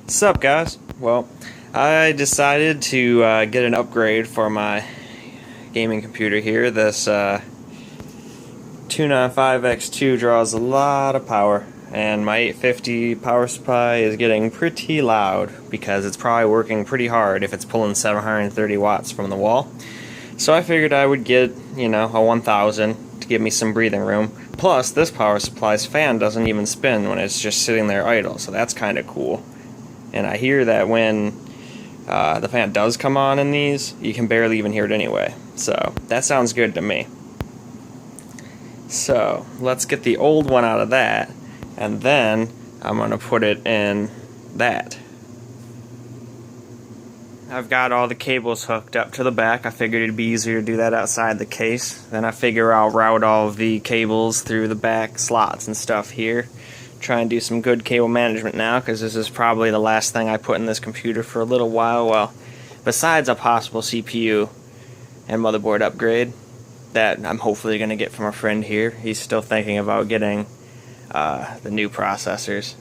Sup guys? Well, I decided to get an upgrade for my gaming computer here. This 295X2 draws a lot of power, and my 850 power supply is getting pretty loud because it's probably working pretty hard if it's pulling 730 watts from the wall. So I figured I would get, a 1000 to give me some breathing room. Plus, this power supply's fan doesn't even spin when it's just sitting there idle, so that's kind of cool. And I hear that when the fan does come on in these, you can barely even hear it anyway. So that sounds good to me. So let's get the old one out of that, and then I'm going to put it in that. I've got all the cables hooked up to the back. I figured it'd be easier to do that outside the case. Then I figure I'll route all of the cables through the back slots and stuff here. Try and do some good cable management now, because this is probably the last thing I put in this computer for a little while. Well, besides a possible CPU and motherboard upgrade that I'm hopefully going to get from a friend here. He's still thinking about getting the new processors,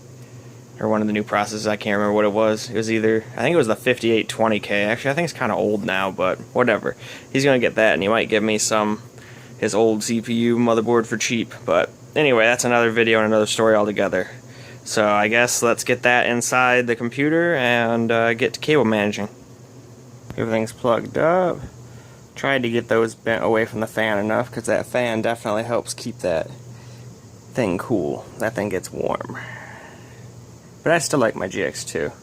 or one of the new processors. I can't remember what it was. It was either, I think it was the 5820K. Actually, I think it's kind of old now, but whatever. He's going to get that, and he might give me his old CPU motherboard for cheap. But anyway, that's another video and another story altogether. So I guess let's get that inside the computer and get to cable managing. Everything's plugged up. Tried to get those bent away from the fan enough, because that fan definitely helps keep that thing cool. That thing gets warm. But I still like my GX2.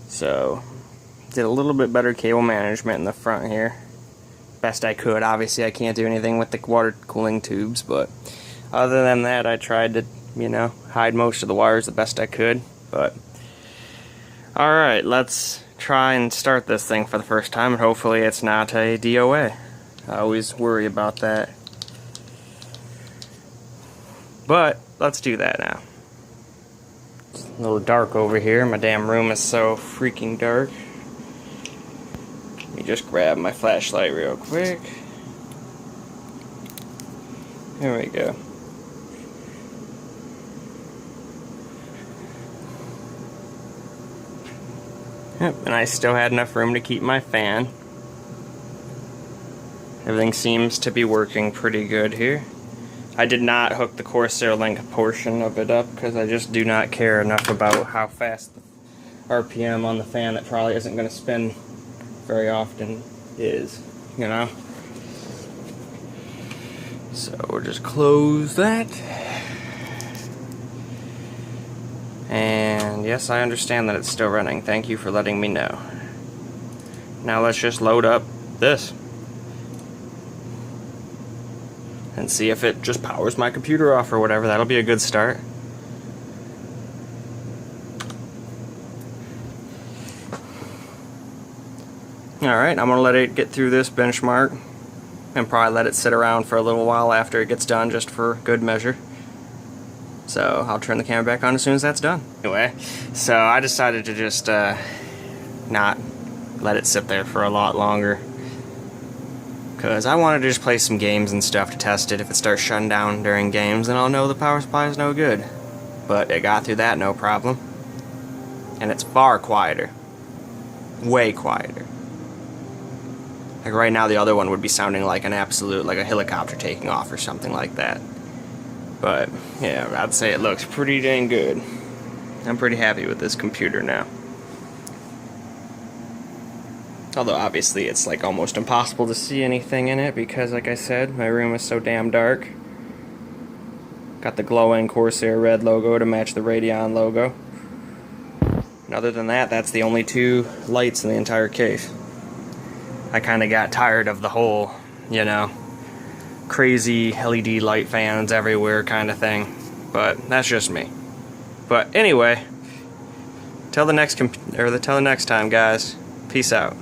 So, did a little bit better cable management in the front here. Best I could. Obviously I can't do anything with the water cooling tubes, but other than that I tried to, hide most of the wires the best I could. But alright, let's try and start this thing for the first time, and hopefully it's not a DOA. I always worry about that. But let's do that now. It's a little dark over here. My damn room is so freaking dark. Let me just grab my flashlight real quick. There we go. Yep, and I still had enough room to keep my fan. Everything seems to be working pretty good here. I did not hook the Corsair Link portion of it up because I just do not care enough about how fast the RPM on the fan that probably isn't going to spin very often is, So we'll just close that. And yes, I understand that it's still running. Thank you for letting me know. Now let's just load up this and see if it just powers my computer off or whatever. That'll be a good start. Alright, I'm going to let it get through this benchmark and probably let it sit around for a little while after it gets done, just for good measure. So I'll turn the camera back on as soon as that's done. Anyway, so I decided to just not let it sit there for a lot longer, because I wanted to just play some games and stuff to test it. If it starts shutting down during games, then I'll know the power supply is no good. But it got through that no problem. And it's far quieter. Way quieter. Like right now the other one would be sounding like an absolute, like a helicopter taking off or something like that. But yeah, I'd say it looks pretty dang good. I'm pretty happy with this computer now. Although obviously it's like almost impossible to see anything in it because, like I said, my room is so damn dark. Got the glowing Corsair red logo to match the Radeon logo. And other than that, that's the only two lights in the entire case. I kind of got tired of the whole, crazy LED light fans everywhere kind of thing. But that's just me. But anyway, till the next time, guys. Peace out.